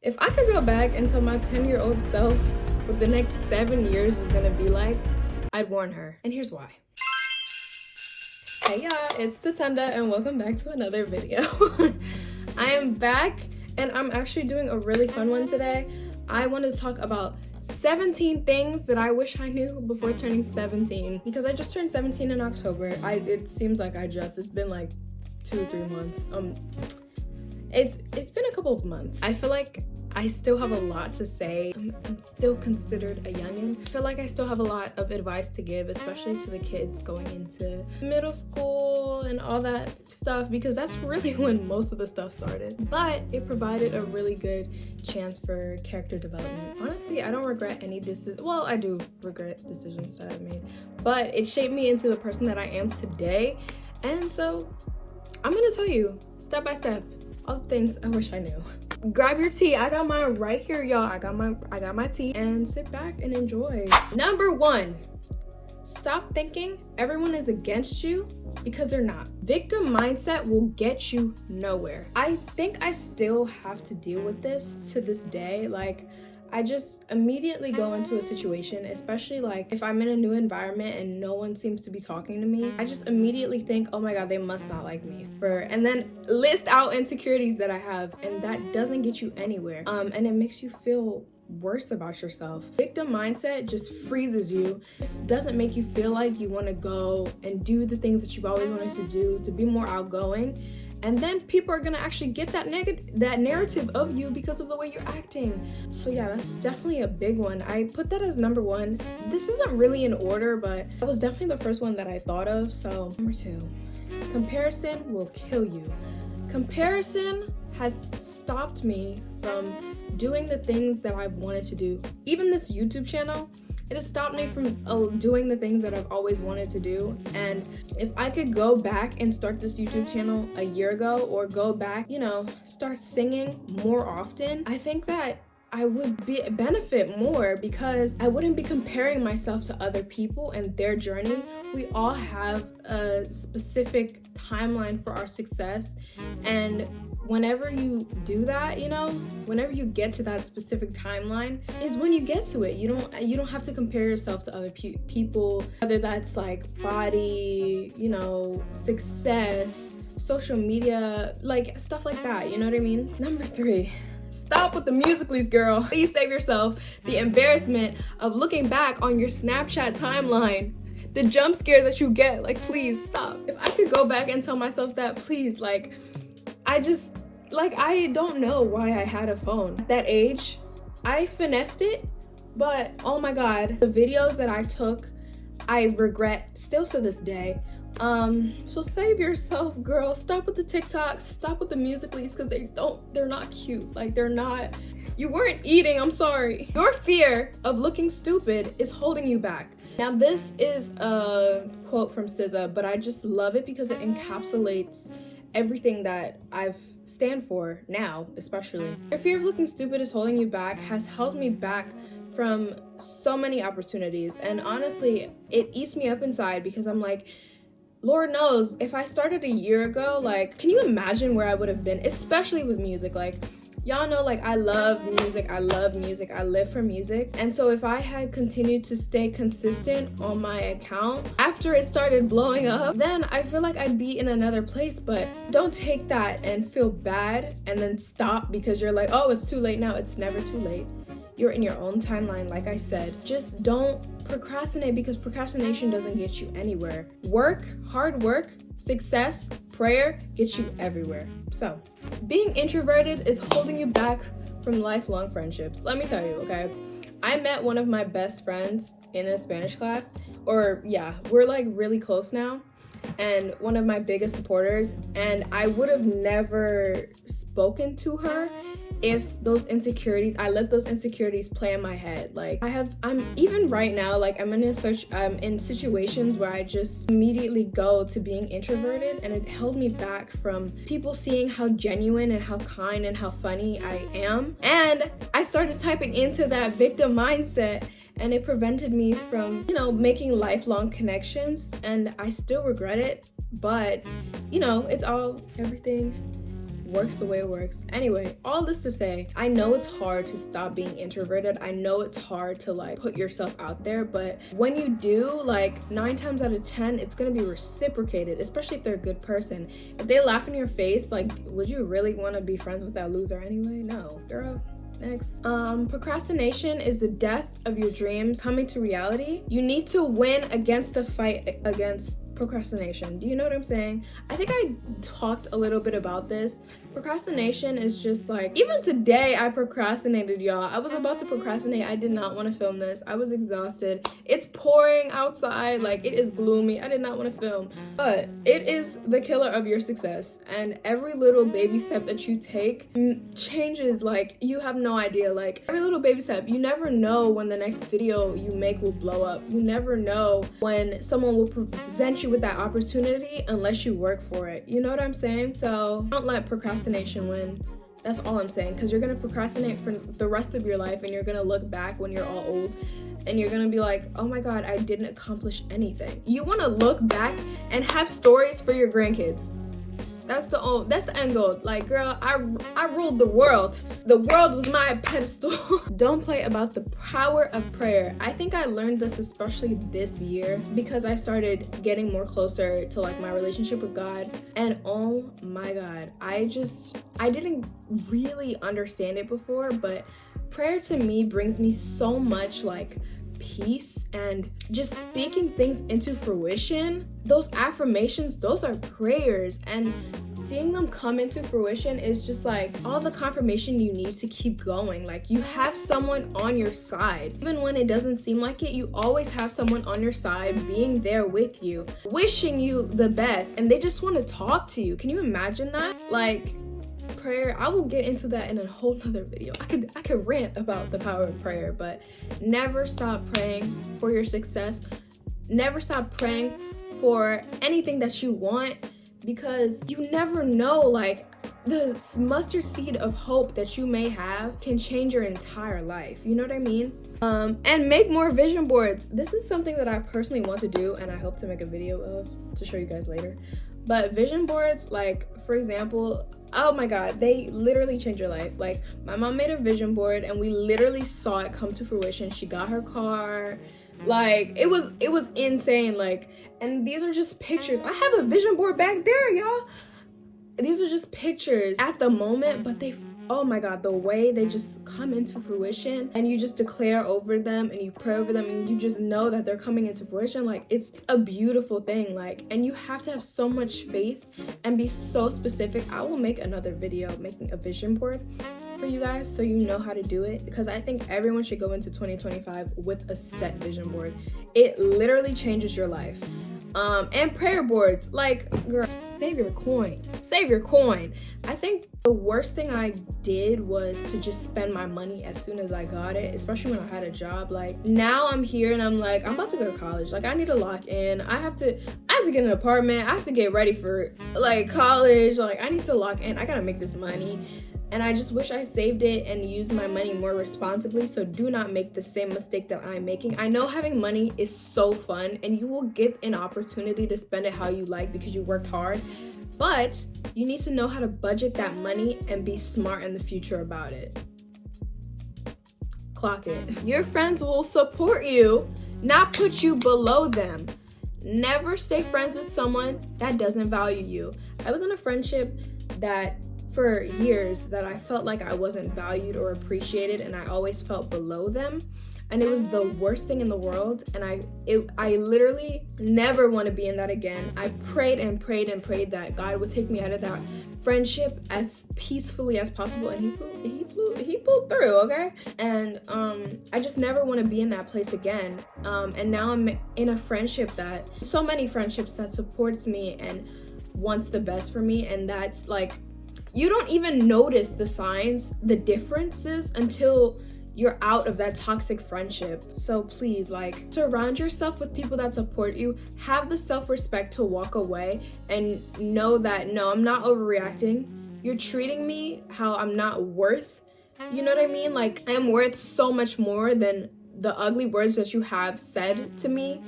If I could go back and tell my 10-year-old self what the next 7 years was gonna be like, I'd warn her. And here's why. Hey y'all, it's Tatenda and welcome back to another video. I am back and I'm actually doing a really fun one today. I want to talk about 17 things that I wish I knew before turning 17, because I just turned 17 in October. It seems like it's been like 2 or 3 months. It's been a couple of months. I feel like I still have a lot to say. I'm still considered a youngin. I feel like I still have a lot of advice to give, especially to the kids going into middle school and all that stuff, because that's really when most of the stuff started. But it provided a really good chance for character development. Honestly, I don't regret any decisions. Well, I do regret decisions that I've made, but it shaped me into the person that I am today. And so I'm gonna tell you step by step all the things I wish I knew. Grab your tea. I got mine right here, y'all. I got my tea, and sit back and enjoy. Number 1, stop thinking everyone is against you, because they're not. Victim mindset will get you nowhere. I think I still have to deal with this to this day. Like, I just immediately go into a situation, especially like if I'm in a new environment and no one seems to be talking to me, I just immediately think, oh my god, they must not like me. And then list out insecurities that I have, and that doesn't get you anywhere. And it makes you feel worse about yourself. Victim mindset just freezes you. This doesn't make you feel like you want to go and do the things that you've always wanted to do, to be more outgoing. And then people are gonna actually get that narrative of you because of the way you're acting. So yeah, that's definitely a big one. I put that as number 1. This isn't really in order, but that was definitely the first one that I thought of. So number 2, comparison will kill you. Comparison has stopped me from doing the things that I've wanted to do. Even this YouTube channel, it has stopped me from doing the things that I've always wanted to do. And if I could go back and start this YouTube channel a year ago, or go back, start singing more often, I think that I would benefit more, because I wouldn't be comparing myself to other people and their journey. We all have a specific timeline for our success, and whenever you do that, whenever you get to that specific timeline is when you get to it. You don't have to compare yourself to other people, whether that's like body, success, social media, like stuff like that, you know what I mean? Number 3, stop with the musicallys, girl. Please save yourself the embarrassment of looking back on your Snapchat timeline. The jump scares that you get, like, please stop. If I could go back and tell myself that, please, I don't know why I had a phone. At that age, I finessed it, but oh my god, the videos that I took, I regret still to this day. So save yourself, girl. Stop with the TikToks, stop with the musicallys, because they're not cute. Like, you weren't eating, I'm sorry. Your fear of looking stupid is holding you back. Now, this is a quote from SZA, but I just love it because it encapsulates everything that I've stand for now, especially. Your fear of looking stupid is holding you back has held me back from so many opportunities. And honestly, it eats me up inside, because I'm like, Lord knows, if I started a year ago, like, can you imagine where I would have been, especially with music? Like, y'all know, like, I love music, I live for music. And so if I had continued to stay consistent on my account after it started blowing up, then I feel like I'd be in another place. But don't take that and feel bad and then stop because you're like, oh, it's too late now. It's never too late. You're in your own timeline, like I said. Just don't procrastinate, because procrastination doesn't get you anywhere. Hard work, success, prayer gets you everywhere. So, being introverted is holding you back from lifelong friendships. Let me tell you, okay? I met one of my best friends in a Spanish class, we're like really close now, and one of my biggest supporters, and I would have never spoken to her if I let those insecurities play in my head. Like, I'm even right now, like, I'm in situations where I just immediately go to being introverted, and it held me back from people seeing how genuine and how kind and how funny I am. And I started typing into that victim mindset, and it prevented me from, making lifelong connections, and I still regret it. But, everything works the way it works. Anyway, all this to say, I know it's hard to stop being introverted. I know it's hard to like put yourself out there, but when you do, like 9 times out of 10, it's gonna be reciprocated, especially if they're a good person. If they laugh in your face, like, would you really want to be friends with that loser anyway? No, girl. Next. Procrastination is the death of your dreams coming to reality. You need to win against the fight against procrastination. Do you know what I'm saying? I think I talked a little bit about this. Procrastination is just like, even today I procrastinated, y'all. I was about to procrastinate. I did not want to film this. I was exhausted. It's pouring outside, like it is gloomy. I did not want to film, but it is the killer of your success, and every little baby step that you take changes, like you have no idea. Like every little baby step, you never know when the next video you make will blow up. You never know when someone will present you with that opportunity unless you work for it. You know what I'm saying? So don't let procrastination win. That's all I'm saying, because you're gonna procrastinate for the rest of your life, and you're gonna look back when you're all old and you're gonna be like, oh my god, I didn't accomplish anything. You want to look back and have stories for your grandkids. That's the end goal. Like, girl, I ruled the world. The world was my pedestal. Don't play about the power of prayer. I think I learned this especially this year because I started getting more closer to like my relationship with God. And oh my God, I didn't really understand it before, but prayer to me brings me so much like peace and just speaking things into fruition. Those affirmations, those are prayers, and seeing them come into fruition is just like all the confirmation you need to keep going. Like, you have someone on your side. Even when it doesn't seem like it, you always have someone on your side being there with you, wishing you the best, and they just want to talk to you. Can you imagine that? Like, prayer, I will get into that in a whole nother video. I could rant about the power of prayer, but never stop praying for your success. Never stop praying for anything that you want, because you never know, like, the mustard seed of hope that you may have can change your entire life. You know what I mean? And make more vision boards. This is something that I personally want to do, and I hope to make a video of to show you guys later. But vision boards, like, for example, oh my god, they literally change your life. Like, my mom made a vision board and we literally saw it come to fruition. She got her car. Like, it was insane. Like, and these are just pictures. I have a vision board back there, y'all. These are just pictures at the moment, but oh my god, the way they just come into fruition, and you just declare over them and you pray over them and you just know that they're coming into fruition. Like, it's a beautiful thing. Like, and you have to have so much faith and be so specific. I will make another video making a vision board for you guys so you know how to do it, because I think everyone should go into 2025 with a set vision board. It literally changes your life. And prayer boards, like, girl, save your coin. I think the worst thing I did was to just spend my money as soon as I got it, especially when I had a job. Like, now I'm here and I'm like, I'm about to go to college. Like, I need to lock in. I have to get an apartment. I have to get ready for like college. Like, I need to lock in. I gotta make this money. And I just wish I saved it and used my money more responsibly. So do not make the same mistake that I'm making. I know having money is so fun and you will get an opportunity to spend it how you like because you worked hard. But you need to know how to budget that money and be smart in the future about it. Clock it. Your friends will support you, not put you below them. Never stay friends with someone that doesn't value you. I was in a friendship that for years that I felt like I wasn't valued or appreciated, and I always felt below them, and it was the worst thing in the world. And I literally never want to be in that again. I prayed and prayed and prayed that God would take me out of that friendship as peacefully as possible, and he pulled through, okay? And I just never want to be in that place again. And now I'm in a friendship that, so many friendships that supports me and wants the best for me, and that's like, you don't even notice the signs, the differences, until you're out of that toxic friendship. So please, like, surround yourself with people that support you. Have the self-respect to walk away and know that, no, I'm not overreacting. You're treating me how I'm not worth. You know what I mean? Like, I'm worth so much more than the ugly words that you have said to me,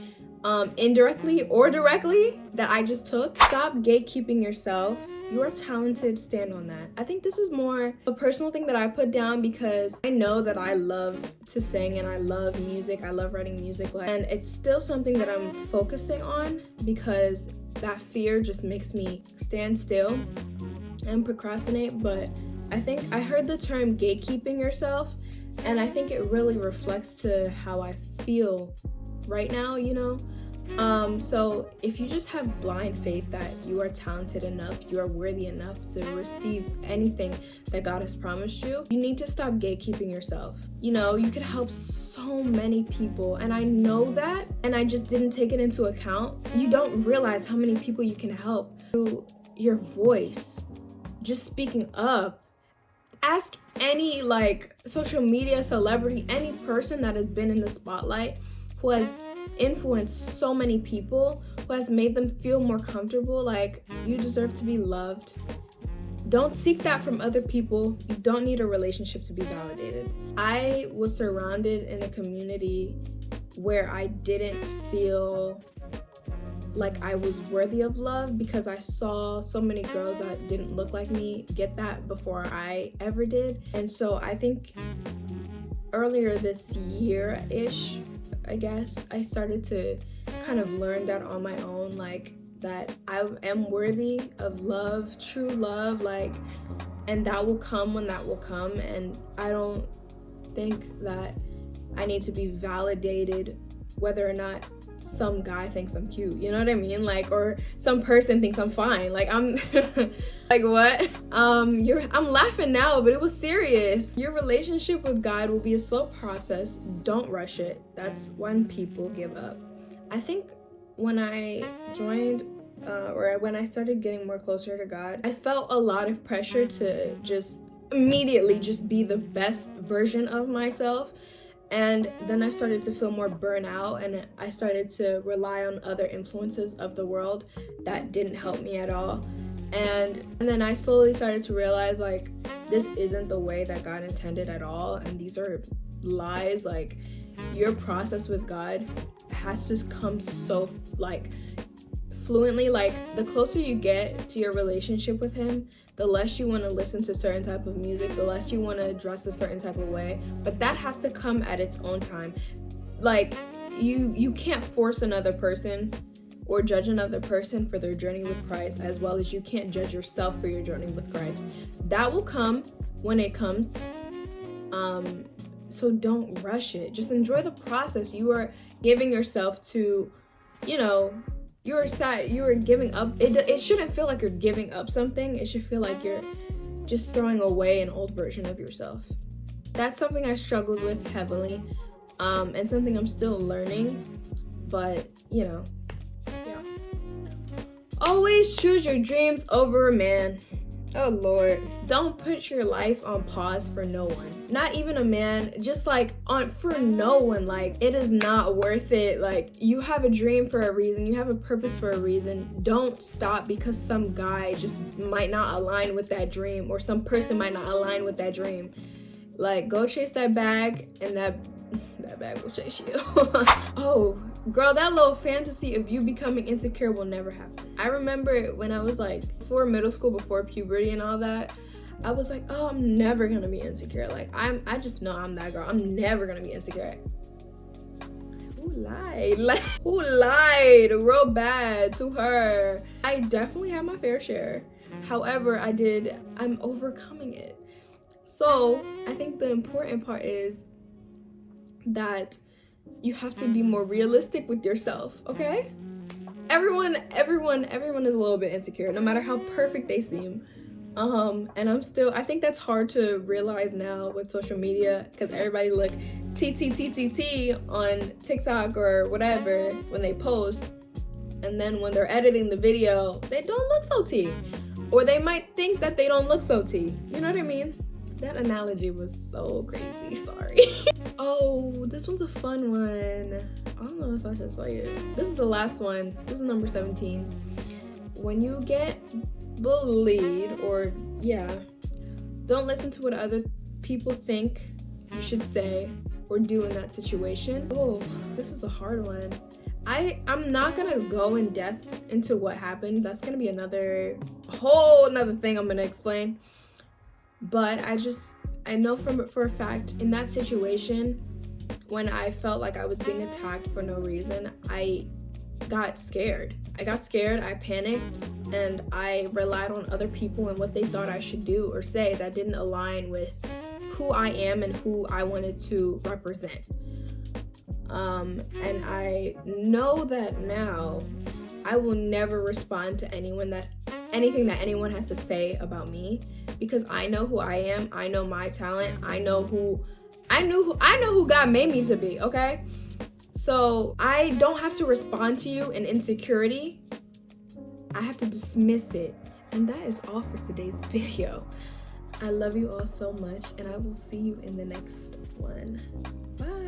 indirectly or directly, that I just took. Stop gatekeeping yourself You are talented, stand on that. I think this is more a personal thing that I put down because I know that I love to sing and I love music. I love writing music, and it's still something that I'm focusing on because that fear just makes me stand still and procrastinate. But I think I heard the term gatekeeping yourself, and I think it really reflects to how I feel right now, you know? So if you just have blind faith that you are talented enough, you are worthy enough to receive anything that God has promised you, you need to stop gatekeeping yourself. You know, you could help so many people, and I know that, and I just didn't take it into account. You don't realize how many people you can help through your voice, just speaking up. Ask any social media celebrity, any person that has been in the spotlight, who has influenced so many people, who has made them feel more comfortable. Like, you deserve to be loved. Don't seek that from other people. You don't need a relationship to be validated. I was surrounded in a community where I didn't feel like I was worthy of love because I saw so many girls that didn't look like me get that before I ever did. And so I think earlier this year-ish, I guess, I started to kind of learn that on my own, like that I am worthy of love, true love, and that will come when that will come. And I don't think that I need to be validated whether or not some guy thinks I'm cute, you know what I mean? Or some person thinks I'm fine. I'm like, what? I'm laughing now, but it was serious. Your relationship with God will be a slow process. Don't rush it. That's when people give up. I think when I joined or when I started getting more closer to God, I felt a lot of pressure to just immediately just be the best version of myself. And then I started to feel more burnout, and I started to rely on other influences of the world that didn't help me at all. And then I slowly started to realize, this isn't the way that God intended at all, and these are lies. Your process with God has to come so fluently. The closer you get to your relationship with him, the less you want to listen to certain type of music, the less you want to dress a certain type of way. But that has to come at its own time. You can't force another person or judge another person for their journey with Christ, as well as you can't judge yourself for your journey with Christ. That will come when it comes. So don't rush it. Just enjoy the process. You are giving yourself to, you are giving up. It shouldn't feel like you're giving up something. It should feel like you're just throwing away an old version of yourself. That's something I struggled with heavily, and something I'm still learning. But, yeah. Always choose your dreams over a man. Oh, Lord. Don't put your life on pause for no one. Not even a man, just for no one. It is not worth it. You have a dream for a reason. You have a purpose for a reason. Don't stop because some guy just might not align with that dream, or some person might not align with that dream. Go chase that bag, and that bag will chase you. Oh, girl, that little fantasy of you becoming insecure will never happen. I remember when I was before middle school, before puberty and all that, I was oh, I'm never gonna be insecure. I just know I'm that girl. I'm never gonna be insecure. Who lied? Who lied real bad to her? I definitely had my fair share. However, I'm overcoming it. So I think the important part is that you have to be more realistic with yourself, okay? Everyone is a little bit insecure, no matter how perfect they seem. And I think that's hard to realize now with social media, because everybody look T on TikTok or whatever when they post, and then when they're editing the video, they don't look so T. Or they might think that they don't look so T. You know what I mean? That analogy was so crazy, sorry. Oh, this one's a fun one. I don't know if I should say it. This is the last one. This is number 17. When you get bullied, don't listen to what other people think you should say or do in that situation. Oh, this is a hard one. I'm not gonna go in depth into what happened. That's gonna be another whole nother thing I'm gonna explain. But I know for a fact, in that situation, when I felt like I was being attacked for no reason, I got scared. I panicked, and I relied on other people and what they thought I should do or say that didn't align with who I am and who I wanted to represent. And I know that now I will never respond to anything that anyone has to say about me, because I know who I am. I know my talent. I know who God made me to be, okay? So I don't have to respond to you in insecurity. I have to dismiss it. And that is all for today's video. I love you all so much, and I will see you in the next one. Bye.